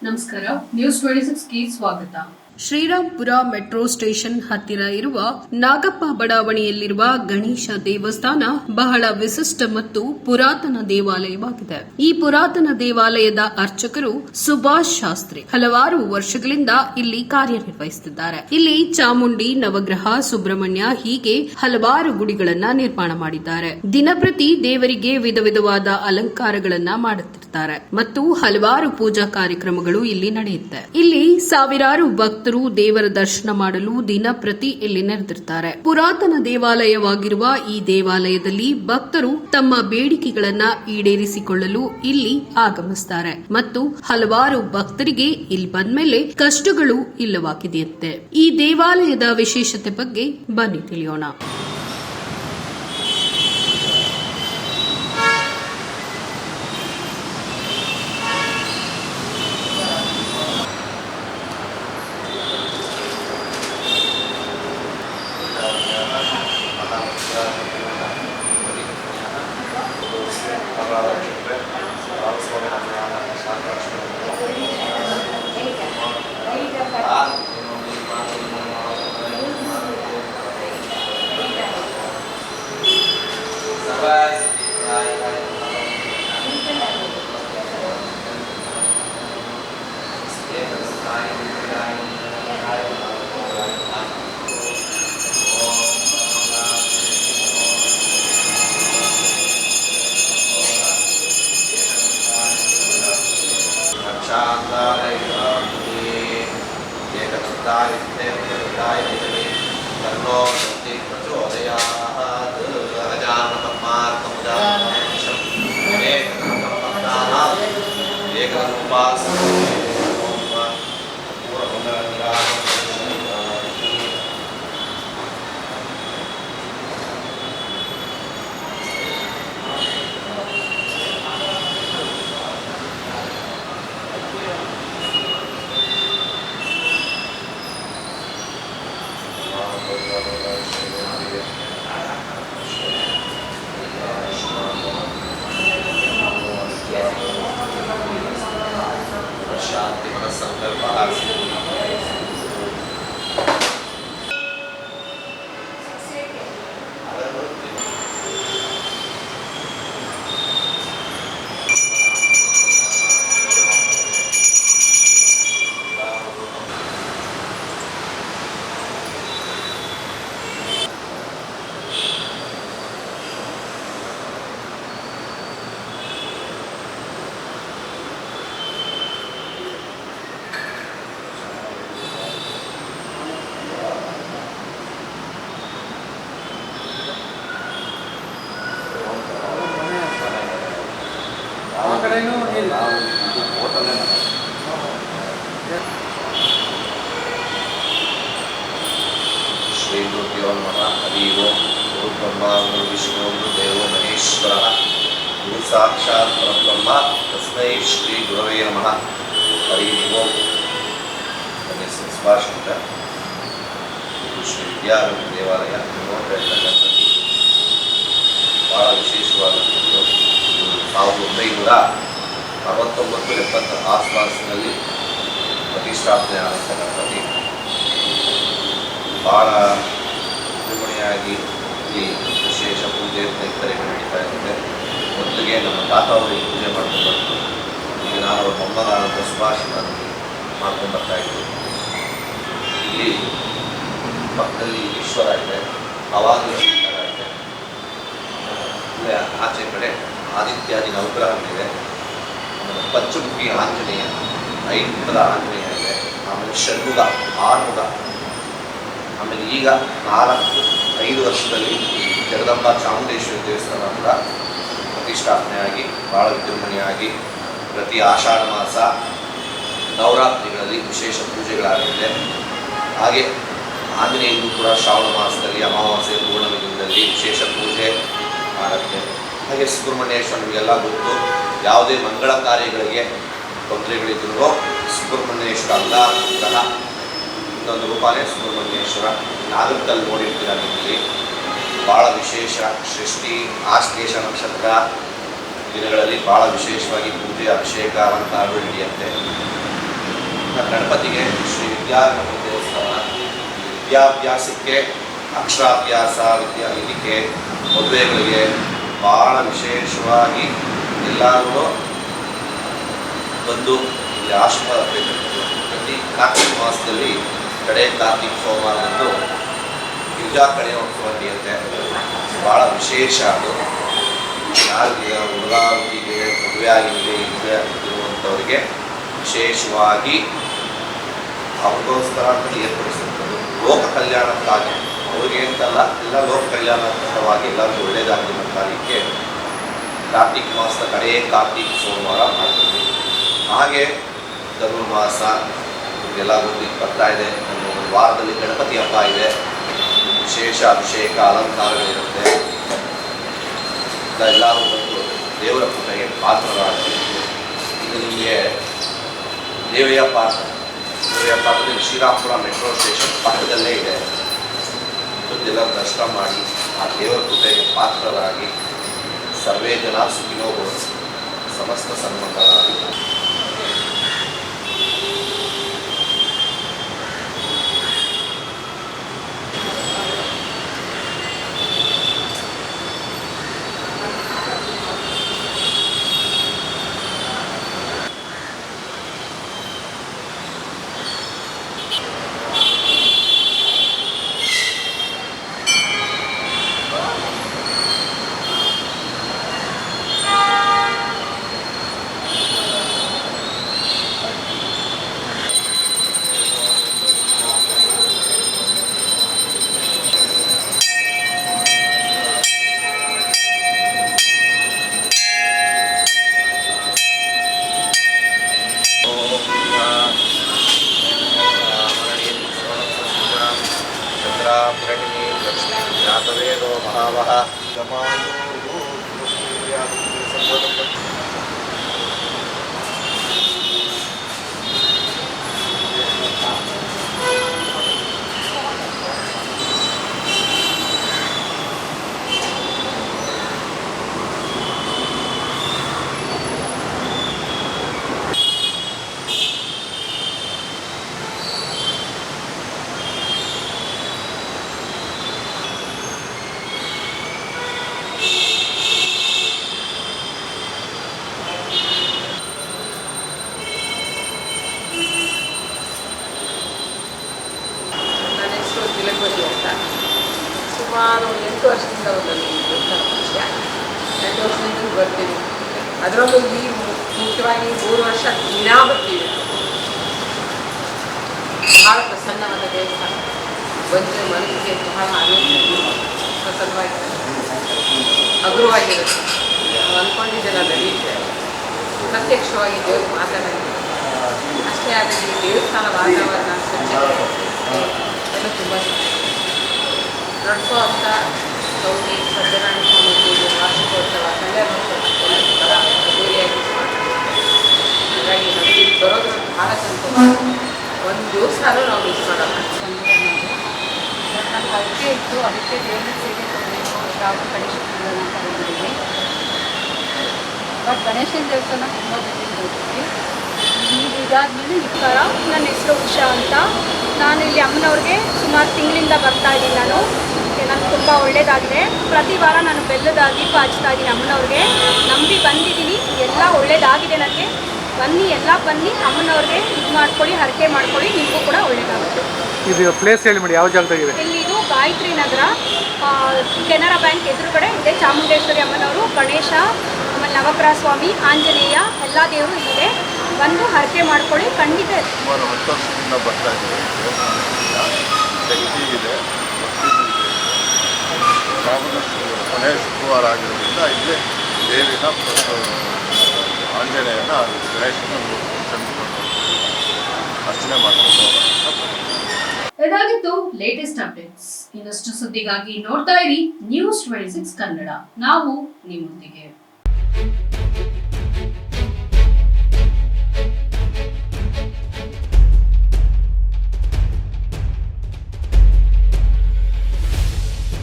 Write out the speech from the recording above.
ನಮಸ್ಕಾರ, ನ್ಯೂಸ್ 26ಗೆ ಸ್ವಾಗತ. Srirampura metro station ಹತ್ತಿರ ಇರುವ ನಾಗಪ್ಪ ಬಡಾವಣೆಯಲ್ಲಿರುವ ಗಣೇಶ ದೇವಸ್ಥಾನ ಬಹಳ ವಿಶಿಷ್ಟ ಮತ್ತು ಪುರಾತನ ದೇವಾಲಯವಾಗಿದೆ. ಈ ಪುರಾತನ ದೇವಾಲಯದ ಅರ್ಚಕರು ಸುಭಾಷ್ ಶಾಸ್ತ್ರಿ ಹಲವಾರು ವರ್ಷಗಳಿಂದ ಇಲ್ಲಿ ಕಾರ್ಯನಿರ್ವಹಿಸುತ್ತಿದ್ದಾರೆ. ಇಲ್ಲಿ ಚಾಮುಂಡಿ, ನವಗ್ರಹ, ಸುಬ್ರಹ್ಮಣ್ಯ ಹೀಗೆ ಹಲವಾರು ಗುಡಿಗಳನ್ನ ನಿರ್ಮಾಣ ಮಾಡಿದ್ದಾರೆ. ದಿನಪ್ರತಿ ದೇವರಿಗೆ ವಿಧ ವಿಧವಾದ ಅಲಂಕಾರಗಳನ್ನ ಮಾಡುತ್ತಿದ್ದಾರೆ ಮತ್ತು ಹಲವಾರು ಪೂಜಾ ಕಾರ್ಯಕ್ರಮಗಳು ಇಲ್ಲಿ ನಡೆಯುತ್ತೆ. ಇಲ್ಲಿ ಸಾವಿರಾರು ಭಕ್ತರು ದೇವರ ದರ್ಶನ ಮಾಡಲು ದಿನಪ್ರತಿ ಇಲ್ಲಿ ನೆರೆದಿರುತ್ತಾರೆ. ಪುರಾತನ ದೇವಾಲಯವಾಗಿರುವ ಈ ದೇವಾಲಯದಲ್ಲಿ ಭಕ್ತರು ತಮ್ಮ ಬೇಡಿಕೆಗಳನ್ನ ಈಡೇರಿಸಿಕೊಳ್ಳಲು ಇಲ್ಲಿ ಆಗಮಿಸುತ್ತಾರೆ ಮತ್ತು ಹಲವಾರು ಭಕ್ತರಿಗೆ ಇಲ್ಲಿ ಬಂದ್ಮೇಲೆ ಕಷ್ಟಗಳು ಇಲ್ಲವಾಗಿದೆಯಂತೆ. ಈ ದೇವಾಲಯದ ವಿಶೇಷತೆ ಬಗ್ಗೆ ಬನ್ನಿ ತಿಳಿಯೋಣ. ಶ್ರೀ ಗುರುಭ್ಯೋ ನಮಃ. ಹರಿ ಓಂ. ಗುರು ಬ್ರಹ್ಮ ಗುರು ವಿಷ್ಣು ಗುರು ದೇವೋ ಮಹೇಶ್ವರ ಗುರು ಸಾಕ್ಷಾತ್ ಪರಬ್ರಹ್ಮ ತಸ್ಮೈ ಶ್ರೀ ಗುರವೇ ನಮಃ. ಹರಿ ಓಂ. ನನ್ನ ಹೆಸರು ಸುಭಾಷ್ ಅಂತ. ಇದು ಶ್ರೀ ವಿದ್ಯಾರಣ್ಯ ದೇವಾಲಯ. ನೋಡ್ತಾ ಇರ್ತಕ್ಕಂಥದ್ದು ಭಾಳ ವಿಶೇಷವಾದಂಥದ್ದು. 1969-70 ಆಸ್ಪಾಸಿನಲ್ಲಿ ಪ್ರತಿಷ್ಠಾಪನೆ ಆಗಿರ್ತಕ್ಕಂಥದ್ದು. ಭಾಳ ವಿಜೃಂಭಣೆಯಾಗಿ ಇಲ್ಲಿ ವಿಶೇಷ ಪೂಜೆ ಕೈಂಕರ್ಯಗಳು ನಡೀತಾ ಇರ್ತದೆ. ಮೊದಲಿಗೆ ನಮ್ಮ ತಾತ ಅವರಿಗೆ ಪೂಜೆ ಮಾಡ್ಕೊಂಡು ಬಂತು. ಈಗ ನಾನು ಅವ್ರ ಮೊಮ್ಮಗಾದಂಥ ಸುಭಾಷ್ ಮಾಡ್ಕೊಂಡು ಬರ್ತಾಯಿದ್ದೆ. ಇಲ್ಲಿ ಪಕ್ಕದಲ್ಲಿ ಈಶ್ವರ ಇದೆ, ಅವಾಗಲೂ ಈಶ್ವರ ಇದೆ. ಇಲ್ಲೇ ಆಚೆ ಕಡೆ ಆದಿತ್ಯಾದಿ ನವಗ್ರಹಗಳಿದೆ. ಆಮೇಲೆ ಪಂಚಮುಖಿ ಆಂಜನೇಯ, 5 ಮುಖದ ಆಂಜನೇಯ ಇದೆ. ಆಮೇಲೆ ಷಣ್ಮುಖ, 6 ಮುಖ. ಆಮೇಲೆ ಈಗ 4-5 ವರ್ಷದಲ್ಲಿ ಜಗದಂಬ ಚಾಮುಂಡೇಶ್ವರಿ ದೇವಸ್ಥಾನ ಕೂಡ ಪ್ರತಿಷ್ಠಾಪನೆಯಾಗಿ ಭಾಳ ವಿಜೃಂಭಣೆಯಾಗಿ ಪ್ರತಿ ಆಷಾಢ ಮಾಸ ನವರಾತ್ರಿಗಳಲ್ಲಿ ವಿಶೇಷ ಪೂಜೆಗಳಾಗಿದೆ. ಹಾಗೆ ಆಂಜನೇಯರಿಗೂ ಕೂಡ ಶ್ರಾವಣ ಮಾಸದಲ್ಲಿ ಅಮಾವಾಸ್ಯೆ ಪೂರ್ಣಮಿ ದಿನದಲ್ಲಿ ವಿಶೇಷ ಪೂಜೆ ಮಾಡುತ್ತೆ. ಹಾಗೆ ಸುಬ್ರಹ್ಮಣ್ಯೇಶ್ವರ ನಿಮಗೆಲ್ಲ ಗೊತ್ತು. ಯಾವುದೇ ಮಂಗಳ ಕಾರ್ಯಗಳಿಗೆ ತೊಂದರೆಗಳಿದ್ರೂ ಸುಬ್ರಹ್ಮಣ್ಯೇಶ್ವರ ಅಲ್ಲಾಗ್ರಹ ಇನ್ನೊಂದು ರೂಪನೇ ಸುಬ್ರಹ್ಮಣ್ಯೇಶ್ವರ. ನಾಗರಕಲ್ಲಿ ನೋಡಿರ್ತೀರ ನಿಮ್ಮಲ್ಲಿ. ಭಾಳ ವಿಶೇಷ ಷಷ್ಠಿ ಆಶ್ಲೇಷ ನಕ್ಷತ್ರ ದಿನಗಳಲ್ಲಿ ಭಾಳ ವಿಶೇಷವಾಗಿ ಪೂಜೆ ಅಭಿಷೇಕ ಅಲಂಕಾರಗಳು ನಡೆಯುತ್ತೆ. ಗಣಪತಿಗೆ ಶ್ರೀ ವಿದ್ಯಾಗಣಪತಿ ದೇವಸ್ಥಾನ ವಿದ್ಯಾಭ್ಯಾಸಕ್ಕೆ ಅಕ್ಷರಾಭ್ಯಾಸ ಇದಕ್ಕೆ ಮದುವೆಗಳಿಗೆ ಭಾಳ ವಿಶೇಷವಾಗಿ ಎಲ್ಲರೂ ಬಂದು ಇಲ್ಲಿ ಆಶೀರ್ವಾದ ಪಡೆಯಬೇಕು. ಪ್ರತಿ ಕಾರ್ತಿಕ ಮಾಸದಲ್ಲಿ ಕಡೆ ಕಾರ್ತಿಕ ಸೋಮವಾರದಂದು ಗಿರಿಜಾ ಕಳೆಯೋತ್ಸವ ನಡೆಯುತ್ತೆ. ಭಾಳ ವಿಶೇಷ ಅದು. ಯಾರಿಗೆ ಹುಡುಗ ಹುಡುಗಿಗೆ ಮದುವೆ ಆಗಿದೆ ಇರುವಂಥವ್ರಿಗೆ ವಿಶೇಷವಾಗಿ ಅವ್ರಿಗೋಸ್ಕರ ಏರ್ಪಡಿಸುತ್ತದೆ. ಲೋಕ ಕಲ್ಯಾಣಕ್ಕಾಗಿ ಅವ್ರಿಗೆ ಅಂತಲ್ಲ, ಎಲ್ಲ ಲೋಕ ಕಲ್ಯಾಣವಾಗಿ ಎಲ್ಲರಿಗೂ ಒಳ್ಳೆಯದಾಗಲಿ ಅನ್ನೋ ಕಾರ್ಯಕ್ಕೆ ಕಾರ್ತಿಕ ಮಾಸದ ಕಡೆಯೇ ಕಾರ್ತಿಕ ಸೋಮವಾರ ಮಾಡ್ತೀವಿ. ಹಾಗೆ ಧನುರ್ಮಾಸ ಎಲ್ಲ ಬರ್ತಾ ಇದೆ. ಒಂದು ವಾರದಲ್ಲಿ ಗಣಪತಿ ಹಬ್ಬ ಇದೆ. ವಿಶೇಷ ಅಭಿಷೇಕ ಅಲಂಕಾರಗಳಿರುತ್ತೆ. ಎಲ್ಲರೂ ಬಂದು ದೇವರ ಪೂಜೆಗೆ ಪಾತ್ರರಾಗ್ತೀವಿ. ಇದು ನಿಮಗೆ ದೇವಯ್ಯ ಪಾತ್ರದಲ್ಲಿ ಶ್ರೀರಾಮಪುರ ಮೆಟ್ರೋ ಸ್ಟೇಷನ್ ಪಕ್ಕದಲ್ಲೇ ಇದೆ. ಎಲ್ಲ ದರ್ಶನ ಮಾಡಿ ಆ ದೇವರ ಪೂಜೆಗೆ ಪಾತ್ರರಾಗಿ ಸರ್ವೇ ಜನ ಸುಖಿನೋ ಭವಂತು, ಸಮಸ್ತ ಸನ್ಮಂಗಳಾಗಲಿ. ಚಂದ್ರಾಪರಣಿ ಲಕ್ಷ್ಮೀ ಜ್ಞಾತವೇದೋ ಮಹಾವಹ ಸುಮಾರು 8 ವರ್ಷದಿಂದ ಒಂದು ದೇವಸ್ಥಾನ ವಿಷಯ 8 ವರ್ಷದಿಂದ ಬರ್ತೀವಿ. ಅದರಲ್ಲೂ ಈ ಮುಖ್ಯವಾಗಿ 3 ವರ್ಷ ದಿನಾ ಬರ್ತೀವಿ. ಭಾಳ ಪ್ರಸನ್ನವಾದ ದೇವಸ್ಥಾನ. ಬಂದರೆ ಮನಸ್ಸಿಗೆ ಬಹಳ ಪ್ರಸನ್ನವಾಗಿರುತ್ತೆ, ಹಗುರವಾಗಿರುತ್ತೆ. ನಾವು ಅಂದ್ಕೊಂಡಿದ್ದೆಲ್ಲ ನಡೆಯುತ್ತೆ. ಪ್ರತ್ಯಕ್ಷವಾಗಿ ದೇವರು ಮಾತಾಡೋದು ಅಷ್ಟೇ ಆಗಲಿ. ದೇವಸ್ಥಾನ ವಾತಾವರಣ ಸ್ವಚ್ಛತೆ ಎಲ್ಲ ತುಂಬ ನಡೆಸುವಂಥ ಗೌರಿ ಸತ್ಯನಾರಾಯಣ ಸ್ವಾಮಿ ಪೂಜೆ, ವಾರ್ಷಿಕೋತ್ಸವ, ಕಲ್ಯಾಣೋತ್ಸವ ಎಲ್ಲ ಬಹಳ ಅದ್ದೂರಿಯಾಗಿ ಮಾಡ್ತೀವಿ. ಹಾಗಾಗಿ ನಮಗೆ ಬರೋದು ಭಾಳ ಸಂತೋಷ. ಒಂದು ದಿವಸನೂ ನಾವು ಮಿಸ್ ಮಾಡೋಲ್ಲ. ನನ್ನ ಹರಕೆ ಇತ್ತು, ಅದಕ್ಕೆ ದೇವರ ಸೇವೆ ಕೊಡಬೇಕು ಯಾವ ಗಣೇಶ ಅಂತ ಬಂದಿದ್ದೀವಿ. ಬಟ್ ಗಣೇಶನ ದೇವಸ್ಥಾನ ತುಂಬ ಜೊತೆಗೆ ಹೋಗ್ತೀವಿ. ಈಗ ಇದಾದಮೇಲೆ ನಮಸ್ಕಾರ, ನನ್ನ ಹೆಸರು ಉಷಾ ಅಂತ. ನಾನು ಇಲ್ಲಿ ಅಮ್ಮನವ್ರಿಗೆ ಸುಮಾರು ತಿಂಗಳಿಂದ ಬರ್ತಾ ಇದ್ದೀನಿ. ನನಗೆ ತುಂಬ ಒಳ್ಳೆಯದಾಗಿದೆ. ಪ್ರತಿ ವಾರ ನಾನು ಬೆಲ್ಲದ ದೀಪ ಹಚ್ತಾ ಇದ್ದೀನಿ ಅಮ್ಮನವ್ರಿಗೆ. ನಂಬಿ ಬಂದಿದ್ದೀನಿ, ಎಲ್ಲ ಒಳ್ಳೆಯದಾಗಿದೆ ನನಗೆ. ಬನ್ನಿ, ಎಲ್ಲ ಬನ್ನಿ, ಅಮ್ಮನವ್ರಿಗೆ ಇದು ಮಾಡ್ಕೊಳ್ಳಿ, ಹರಕೆ ಮಾಡ್ಕೊಳ್ಳಿ, ನಿಮಗೂ ಕೂಡ ಒಳ್ಳೆಯದಾಗುತ್ತೆ. ಇದು ಪ್ಲೇಸ್ ಹೇಳಿ ಮಾಡಿ, ಯಾವ ಜಾಗದಾಗಿದೆ? ಇಲ್ಲಿದು ಗಾಯತ್ರಿ ನಗರ, ಕೆನರಾ ಬ್ಯಾಂಕ್ ಎದುರುಗಡೆ ಇದೆ. ಚಾಮುಂಡೇಶ್ವರಿ ಅಮ್ಮನವರು, ಗಣೇಶ, ಆಮೇಲೆ ನವಗ್ರಹ ಸ್ವಾಮಿ, ಆಂಜನೇಯ ಎಲ್ಲ ದೇವರು ಇಲ್ಲಿದೆ. ಬಂದು ಹರಕೆ ಮಾಡ್ಕೊಳ್ಳಿ, ಖಂಡಿತ. ಸುಮಾರು 10 ವರ್ಷದಿಂದ ಬರ್ತಾ ಇದ್ದೀವಿ. ಇದೆ ಕೊನೆಯ ಶುಕ್ರವಾರ ಆಗಿರೋದ್ರಿಂದ ಇಲ್ಲೇ ದೇವಿನ ಆಂಜನೇಯನ ಗಣೇಶನ ಅರ್ಚನೆ ಮಾಡ್ಕೊಂಡು ಇದಾಗಿತ್ತು ಲೇಟೆಸ್ಟ್ ಅಪ್ಡೇಟ್ಸ್. ಇನ್ನಷ್ಟು ಸುದ್ದಿಗಾಗಿ ನೋಡ್ತಾ ಇರಿ News 26 ಕನ್ನಡ. ನಾವು ನಿಮ್ಮೊಂದಿಗೆ.